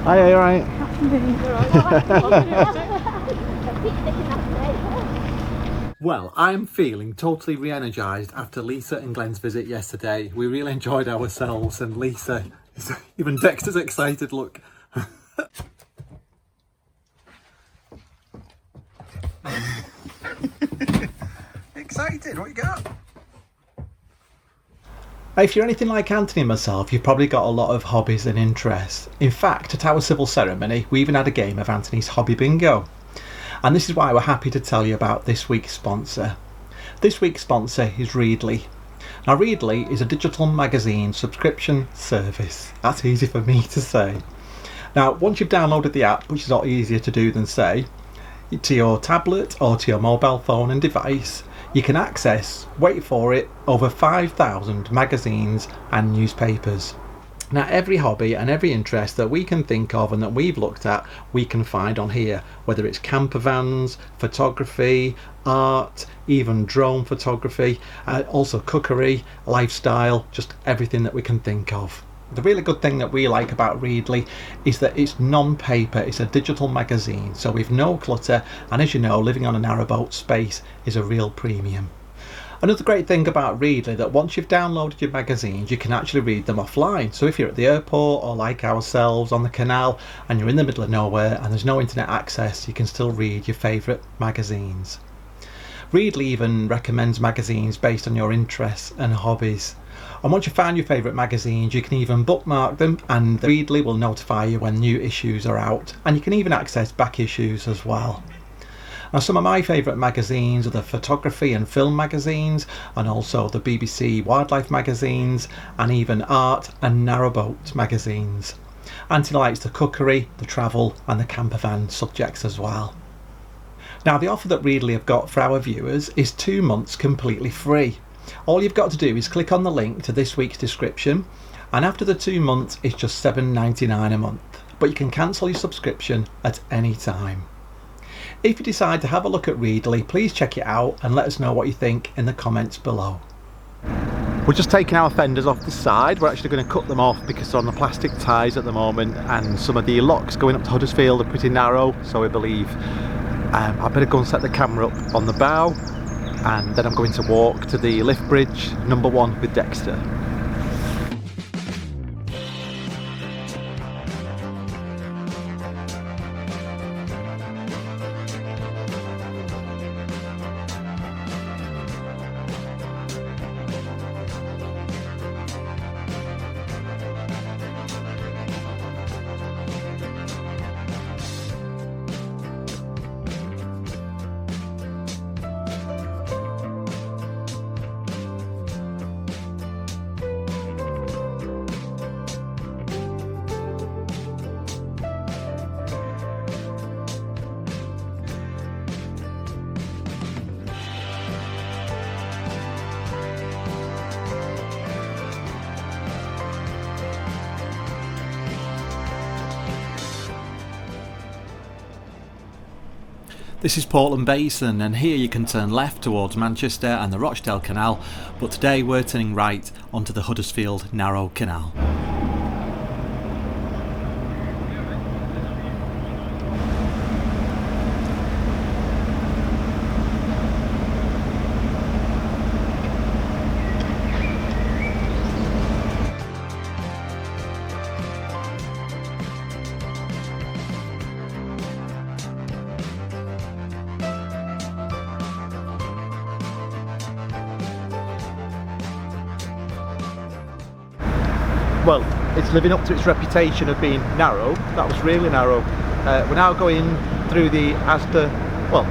Hi, you alright? Well, I'm feeling totally re-energised after Lisa and Glenn's visit yesterday. We really enjoyed ourselves, and Lisa, even Dexter's excited, look. Excited, what you got? If you're anything like Anthony and myself, you've probably got a lot of hobbies and interests. In fact, at our civil ceremony, we even had a game of Anthony's Hobby Bingo. And this is why we're happy to tell you about this week's sponsor. This week's sponsor is Readly. Now, Readly is a digital magazine subscription service. That's easy for me to say. Now, once you've downloaded the app, which is a lot easier to do than say, to your tablet or to your mobile phone and device, you can access, wait for it, over 5,000 magazines and newspapers. Now, every hobby and every interest that we can think of and that we've looked at, we can find on here, whether it's camper vans, photography, art, even drone photography, also cookery, lifestyle, just everything that we can think of. The really good thing that we like about Readly is that it's non-paper, it's a digital magazine, so we've no clutter, and as you know, living on a narrowboat, space is a real premium. Another great thing about Readly that once you've downloaded your magazines, you can actually read them offline. So if you're at the airport or like ourselves on the canal and you're in the middle of nowhere and there's no internet access, you can still read your favourite magazines. Readly even recommends magazines based on your interests and hobbies. And once you find your favourite magazines, you can even bookmark them, and Readly will notify you when new issues are out, and you can even access back issues as well. Now, some of my favourite magazines are the photography and film magazines, and also the BBC wildlife magazines, and even art and narrowboat magazines. Anthony likes the cookery, the travel and the camper van subjects as well. Now, the offer that Readly have got for our viewers is 2 months completely free. All you've got to do is click on the link to this week's description, and after the 2 months it's just $7.99 a month, but you can cancel your subscription at any time. If you decide to have a look at Readly, please check it out and let us know what you think in the comments below. We're just taking our fenders off the side. We're actually going to cut them off because they're on the plastic ties at the moment, and some of the locks going up to Huddersfield are pretty narrow, so we believe I better go and set the camera up on the bow, and then I'm going to walk to the lift bridge number 1 with Dexter. This is Portland Basin, and here you can turn left towards Manchester and the Rochdale Canal, but today we're turning right onto the Huddersfield Narrow Canal. Well, it's living up to its reputation of being narrow. That was really narrow. We're now going through the Asda, well,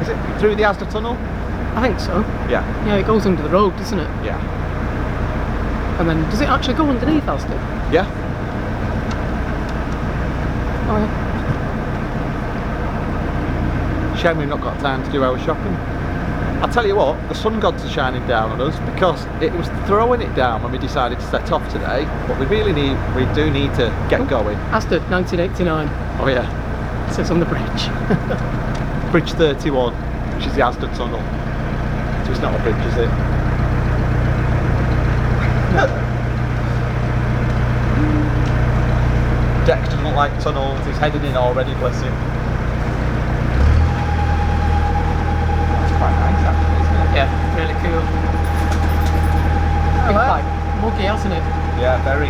is it through the Asda tunnel? I think so. Yeah. Yeah, it goes under the road, doesn't it? Yeah. And then, does it actually go underneath Asda? Yeah. Oh yeah. Shame we've not got time to do our shopping. I'll tell you what, the sun gods are shining down on us because it was throwing it down when we decided to set off today, but we do need to get going. Asda 1989. Oh yeah. It says on the bridge. Bridge 31, which is the Asda tunnel. So it's not a bridge, is it? Dexter doesn't like tunnels, he's heading in already, bless him. That's quite nice actually, isn't it? Yeah, really cool. Been quite muggy, hasn't it? Yeah, very.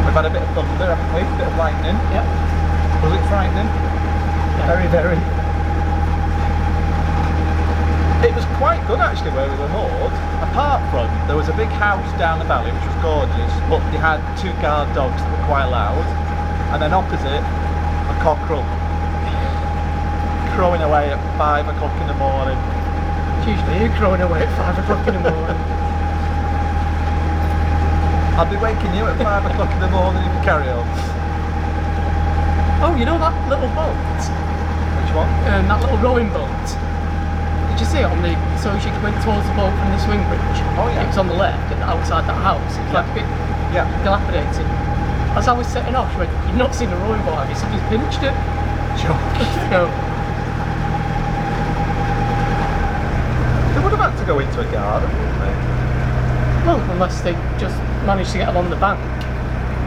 We've had a bit of thunder, haven't we? A bit of lightning. Yep. Was it frightening? Yeah. Very, very. It was quite good actually where we were moored. Apart from, there was a big house down the valley which was gorgeous, but they had 2 guard dogs that were quite loud. And then opposite, a cockerel crowing away at 5 o'clock in the morning. It's usually you crowing away at 5 o'clock in the morning. I'll be waking you at 5 o'clock in the morning if you carry on. Oh, you know that little boat? Which one? That little rowing boat. Did you see it on the... So she went towards the boat from the swing bridge. Oh yeah. It was on the left and outside that house. It was like a bit dilapidated. As I was setting off, she went, "You've not seen a rowing boat, have you? Somebody's pinched it." So, They would have had to go into a garden, wouldn't they? well, unless they just managed to get along the bank.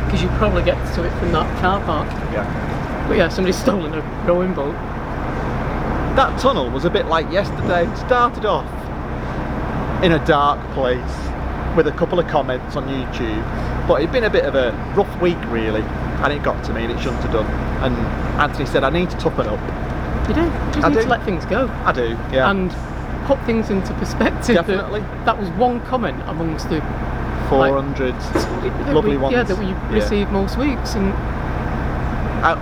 Because you probably get to it from that car park. Yeah. But yeah, somebody's stolen a rowing boat. That tunnel was a bit like yesterday. It started off in a dark place with a couple of comments on YouTube, but it'd been a bit of a rough week really, and it got to me and it shouldn't have done. And Anthony said I need to toughen up. You do. You just need to let things go. I do, yeah. And put things into perspective. Definitely. That was one comment amongst the 400 lovely ones. Yeah, that we receive most weeks. And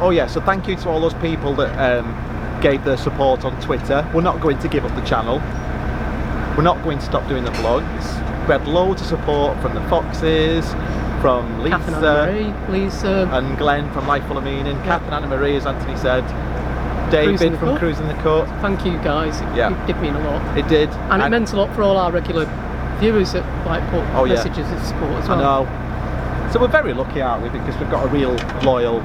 oh yeah, so thank you to all those people that gave their support on Twitter. We're not going to give up the channel. We're not going to stop doing the vlogs. We had loads of support from the Foxes, from Lisa, Kath and Anna-Marie, Lisa, and Glenn from Life Full of Meaning, Kath and Anna-Marie, as Anthony said, David from Cruising the Court. Thank you guys, it did mean a lot. It did. And it meant a lot for all our regular viewers that like put messages of support as well. I know. So we're very lucky, aren't we, because we've got a real loyal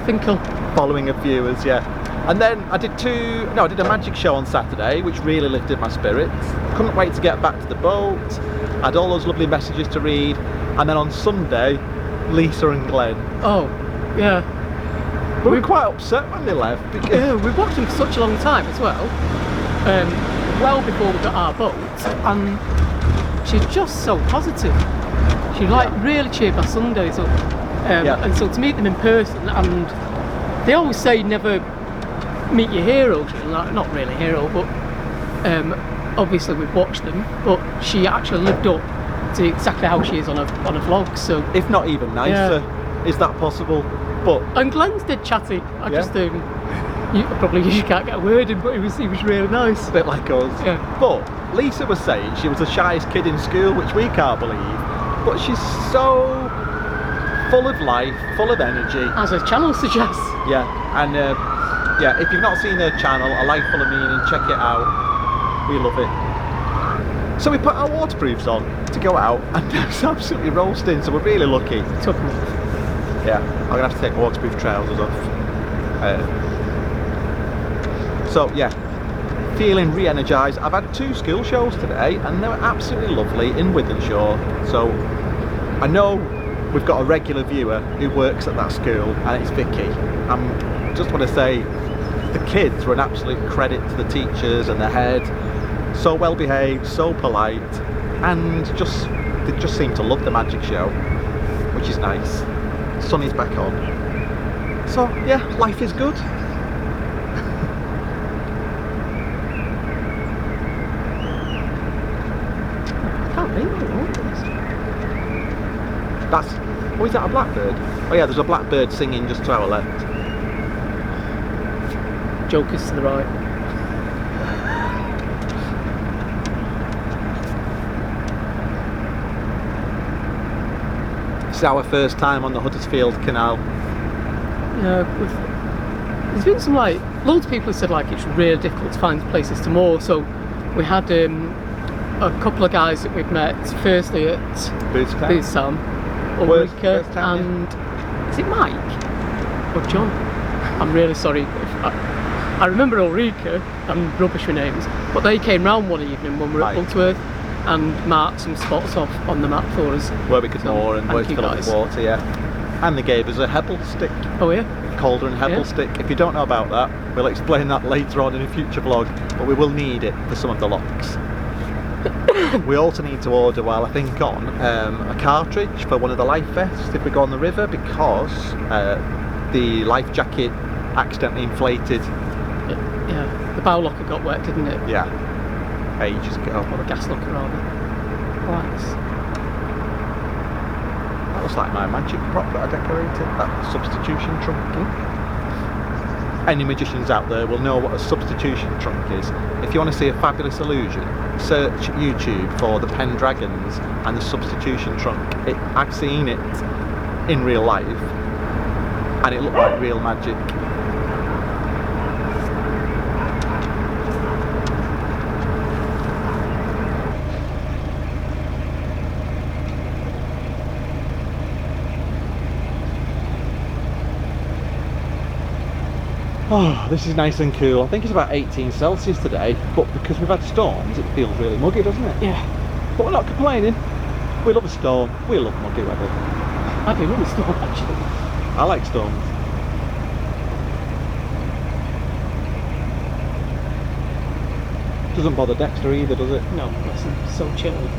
Finkel following of viewers, And then I did a magic show on Saturday, which really lifted my spirits. Couldn't wait to get back to the boat. I had all those lovely messages to read. And then on Sunday, Lisa and Glenn. Oh, yeah. We were quite upset when they left. Because we've watched them for such a long time as well. Well before we got our boat. And she's just so positive. She really cheered my Sundays up. And so to meet them in person, and they always say never meet your heroes, not really hero, but obviously we've watched them, but she actually lived up to exactly how she is on a vlog, so if not even nicer. Is that possible? And Glenn's dead chatty. I just you can't get a word in, but he was really nice, a bit like us. But Lisa was saying she was the shyest kid in school, which we can't believe, but she's so full of life, full of energy, as her channel suggests. And if you've not seen her channel, A Life Full of Meaning, check it out. We love it. So we put our waterproofs on to go out, and it's absolutely roasting, so we're really lucky. Took them off. Yeah, I'm going to have to take waterproof trousers off. Feeling re-energised. I've had 2 school shows today, and they were absolutely lovely in Wythenshawe. So I know we've got a regular viewer who works at that school, and it's Vicky. I just want to say the kids were an absolute credit to the teachers and the head. So well behaved, so polite, and they just seem to love the magic show, which is nice. Sunny's back on. So yeah, life is good. I can't believe it. Is that a blackbird? Oh yeah, there's a blackbird singing just to our left. Jokers to the right. It's our first time on the Huddersfield Canal. Yeah, there's been some loads of people have said it's really difficult to find places to moor. So we had a couple of guys that we've met. Firstly at Booth Sam, Ulrika, and is it Mike or John? I'm really sorry. I remember Ulrika, I'm rubbish with names, but they came round one evening when we were at Boltworth, and mark some spots off on the map for us. Where we could So, moor and where thank to you fill up guys. with water, yeah. And they gave us a hebble stick, Oh yeah? Calder and hebble Yeah. stick. If you don't know about that, we'll explain that later on in a future vlog, but we will need it for some of the locks. We also need to order, while I think on, a cartridge for one of the life vests if we go on the river, because the life jacket accidentally inflated. Yeah. The bow locker got wet, didn't it? Yeah, ages ago. Or the gas locker rather. Nice. That looks like my magic prop that I decorated, that substitution trunk. Any magicians out there will know what a substitution trunk is. If you want to see a fabulous illusion, search YouTube for the Pendragons and the substitution trunk. I've seen it in real life and it looked like real magic. Oh, this is nice and cool. I think it's about 18 Celsius today, but because we've had storms, it feels really muggy, doesn't it? Yeah. But we're not complaining. We love a storm. We love muggy weather. I do love the storm actually. I like storms. Doesn't bother Dexter either, does it? No, listen, so chilly.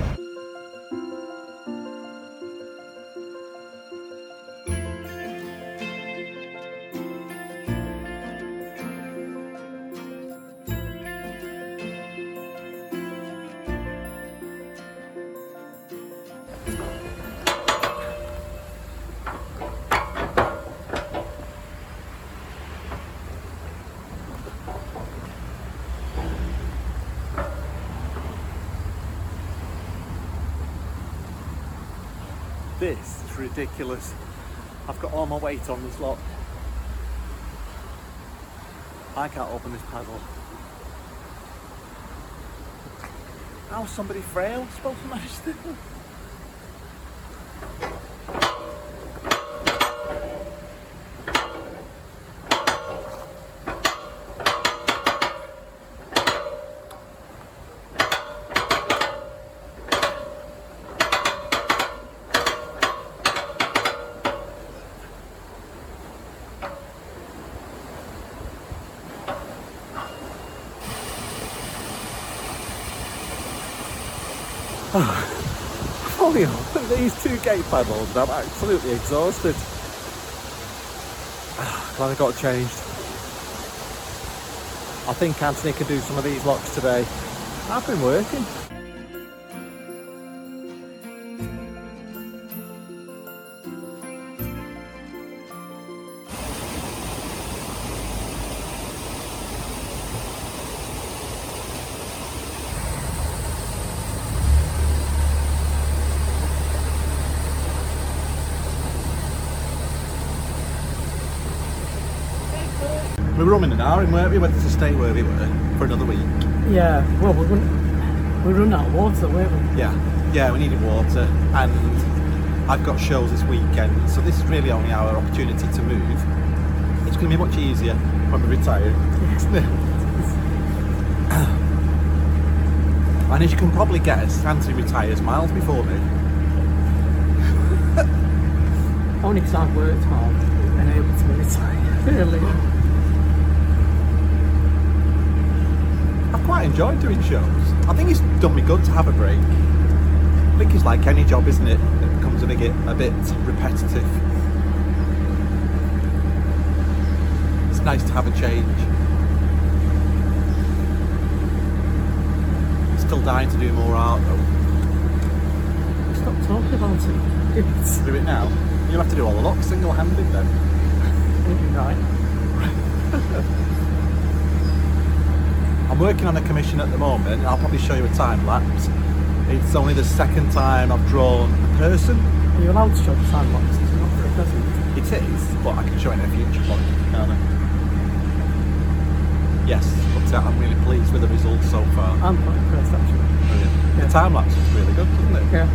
This is ridiculous. I've got all my weight on this lock. I can't open this paddle. How's somebody frail supposed to manage this? Fully open these two gate paddles and I'm absolutely exhausted. Glad I got it changed. I think Anthony can do some of these locks today. I've been working. We were umming and ahhing, weren't we, whether to stay where we were for another week. Yeah, well we run out of water, weren't we? Yeah, we needed water, and I've got shows this weekend, so this is really only our opportunity to move. It's going to be much easier when we retire, isn't it? And as you can probably guess, Anthony retires miles before me. Only because I've worked hard and able to retire early. I've quite enjoyed doing shows. I think it's done me good to have a break. I think it's like any job, isn't it? It becomes a bit repetitive. It's nice to have a change. Still dying to do more art though. Stop talking about it. Do it now. You'll have to do all the locks single-handed then. Right. I'm working on a commission at the moment. I'll probably show you a time lapse. It's only the second time I've drawn a person. Are you allowed to show the time lapse? It's not for a present. It is, but I can show it in a future vlog, can't I? Yes, but I'm really pleased with the results so far. I'm quite impressed actually. Brilliant. Yeah. The time lapse is really good, doesn't it? Yeah.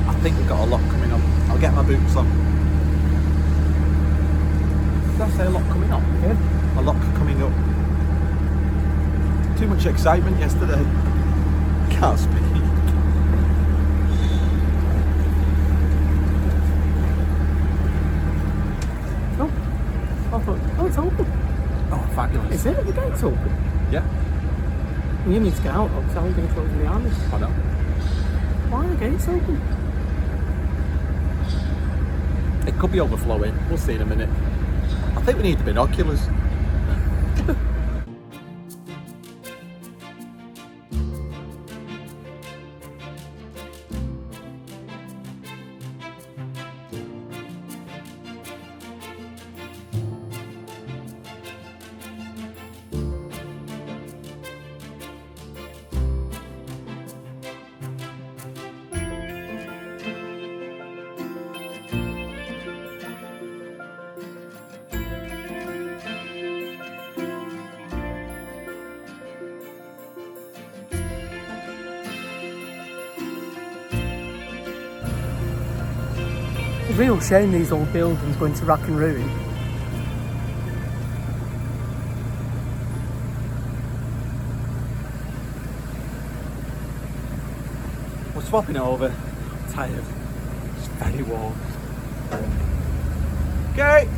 I think we've got a lock coming up. I'll get my boots on. Did I say a lock coming up? Yeah. A lock coming up. Too much excitement yesterday. Can't speak. gates open? Yeah. You need to get out, because how are you going to close the armies? I know. Why are the gates open? It could be overflowing. We'll see in a minute. I think we need the binoculars. It's a real shame these old buildings go into rack and ruin. We're swapping over. I'm tired. It's very warm. Okay.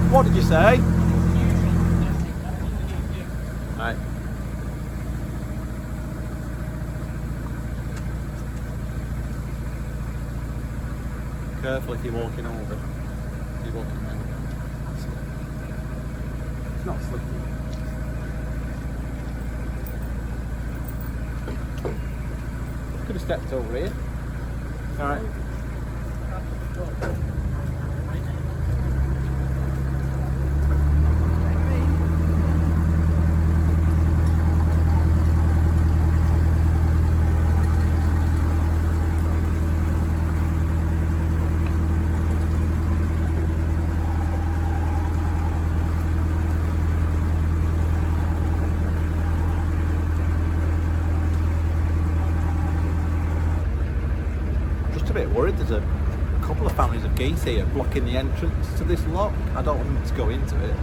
What did you say? Right. Careful if you're walking over. If you're walking around. It's not slippery. Could have stepped over here. Alright. Worried. There's a couple of families of geese here blocking the entrance to this lock. I don't want them to go into it.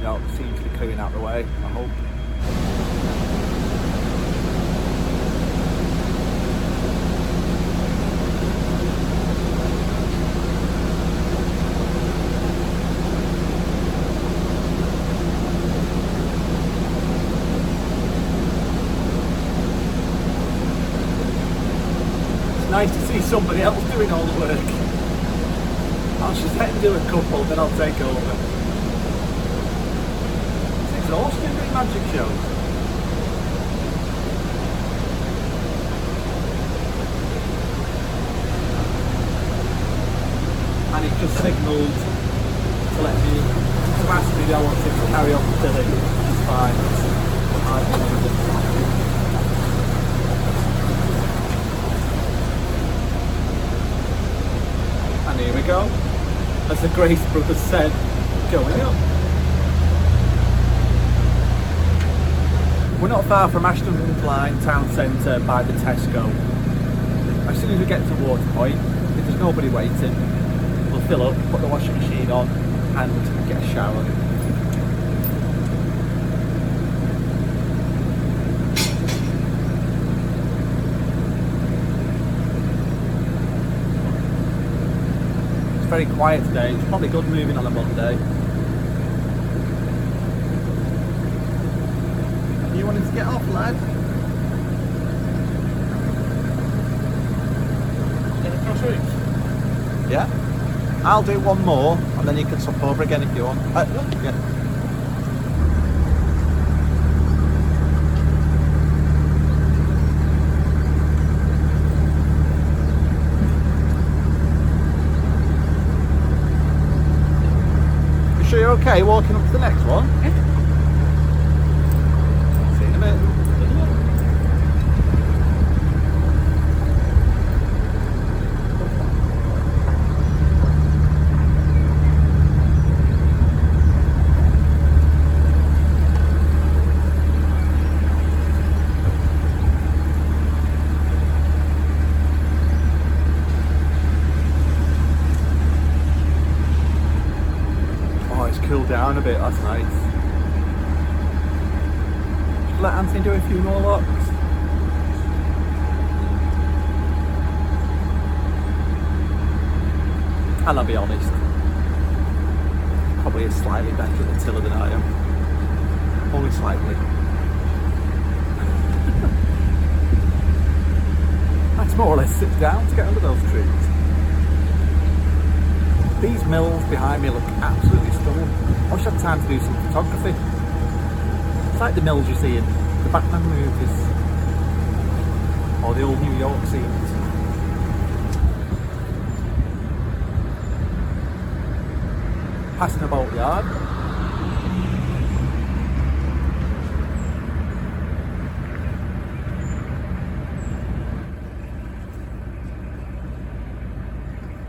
No, it seems to be clearing out the way, I hope. Nice to see somebody else doing all the work. I'll just let him do a couple, then I'll take over. It's exhausting doing magic shows. And it just signalled to let me, to ask me I want to carry on filling. It's fine. And here we go, as the Grace Brothers said, going up. We're not far from Ashton Line town centre by the Tesco. As soon as we get to Waterpoint, if there's nobody waiting, we'll fill up, put the washing machine on and get a shower. Very quiet today. It's probably good moving on a Monday. You wanting to get off, lad? Yeah. I'll do one more, and then you can swap over again if you want. Yeah. Sure you're okay walking up to the next one? Yeah. See you in a bit. cooled down a bit last night. Let Anthony do a few more looks. And I'll be honest, probably is slightly better at the tiller than I am. Only slightly. I had to more or less sit down to get under those trees. These mills behind me look absolutely stunning. I wish I had time to do some photography. It's like the mills you see in the Batman movies or the old New York scenes. Passing a boatyard.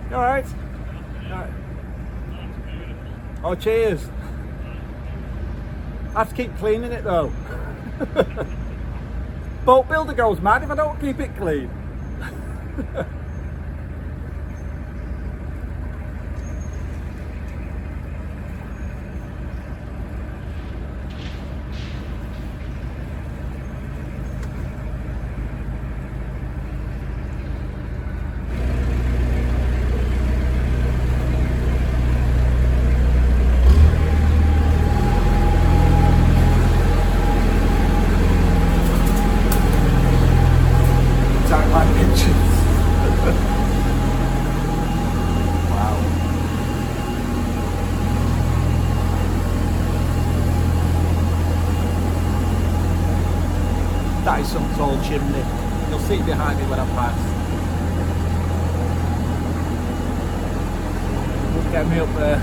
You alright? Alright. Oh, cheers. I have to keep cleaning it though. Boat builder goes mad if I don't keep it clean. That is some tall chimney. You'll see it behind me when I pass. Won't get me up there.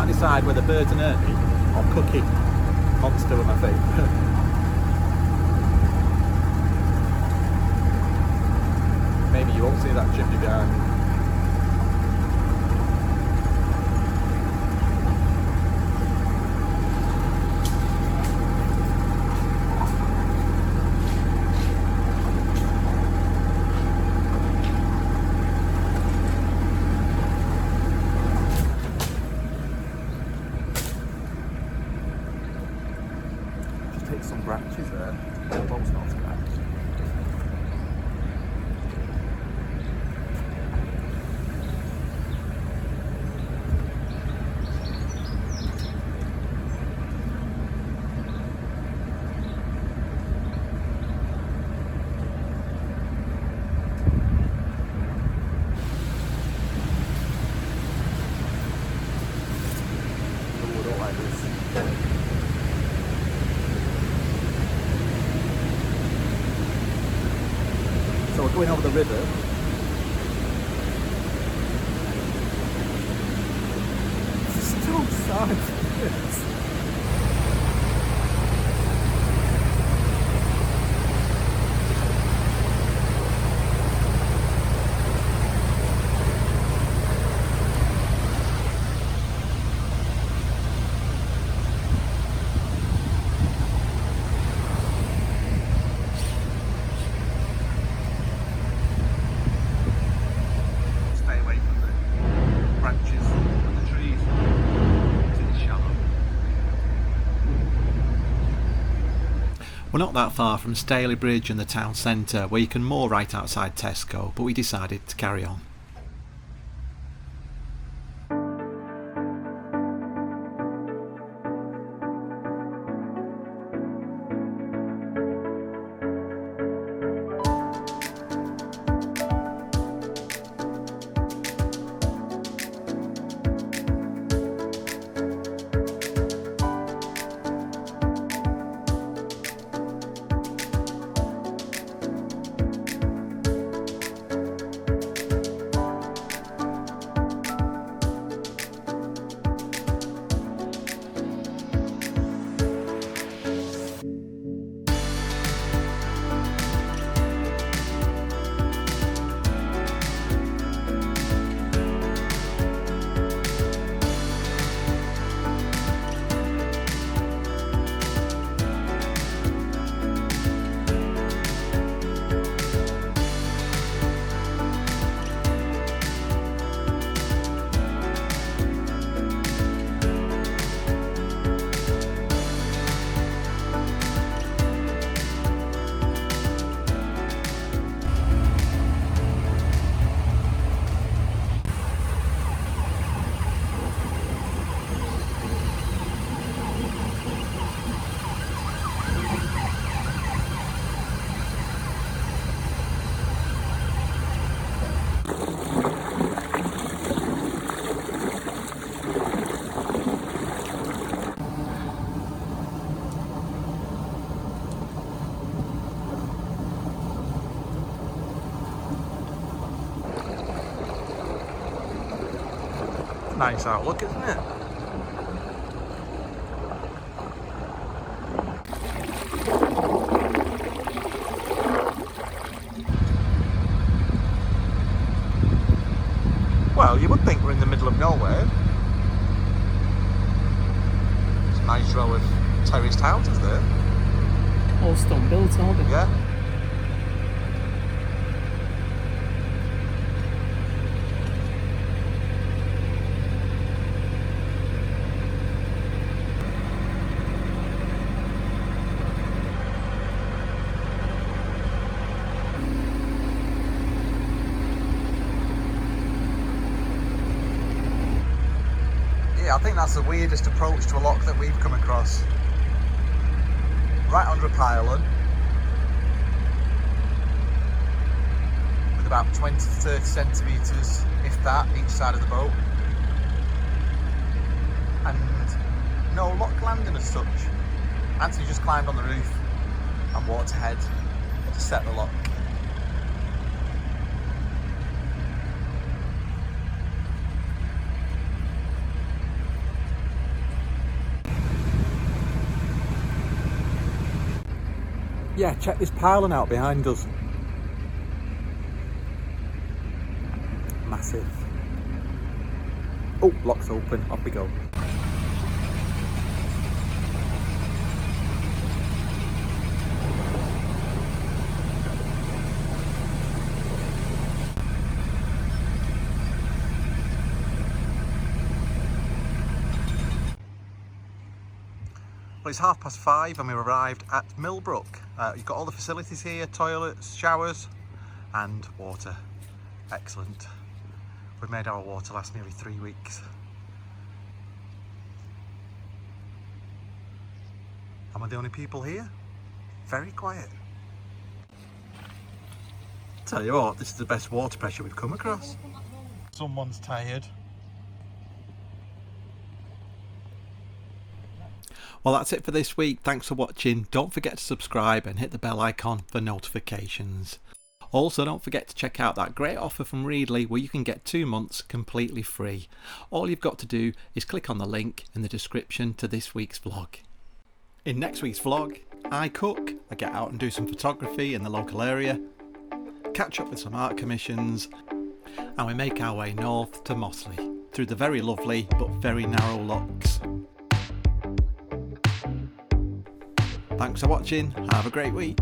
Decide whether Birds and Ernie or Cookie Monster were my favourite. Maybe you won't see that chimney behind me. Some branches there, both not scratched. Oh, I don't like this. So we're going over the river. Still silent. We're not that far from Staley Bridge and the town centre, where you can moor right outside Tesco, but we decided to carry on. Nice outlook, isn't it? Well, you would think we're in the middle of nowhere. There's a nice row of terraced houses there. All stone built, aren't they? Yeah. I think that's the weirdest approach to a lock that we've come across. Right under a pylon, with about 20 to 30 centimetres, if that, each side of the boat. And no lock landing as such. Anthony just climbed on the roof and walked ahead to set the lock. Yeah, check this pylon out behind us. Massive. Oh, lock's open, off we go. Well, it's 5:30 and we've arrived at Millbrook. You've got all the facilities here, toilets, showers and water. Excellent. We've made our water last nearly 3 weeks. And we're the only people here. Very quiet. Tell you what, this is the best water pressure we've come across. Someone's tired. Well, that's it for this week. Thanks for watching. Don't forget to subscribe and hit the bell icon for notifications. Also, don't forget to check out that great offer from Readly where you can get 2 months completely free. All you've got to do is click on the link in the description to this week's vlog. In next week's vlog, I cook, I get out and do some photography in the local area, catch up with some art commissions, and we make our way north to Mossley through the very lovely but very narrow locks. Thanks for watching, have a great week.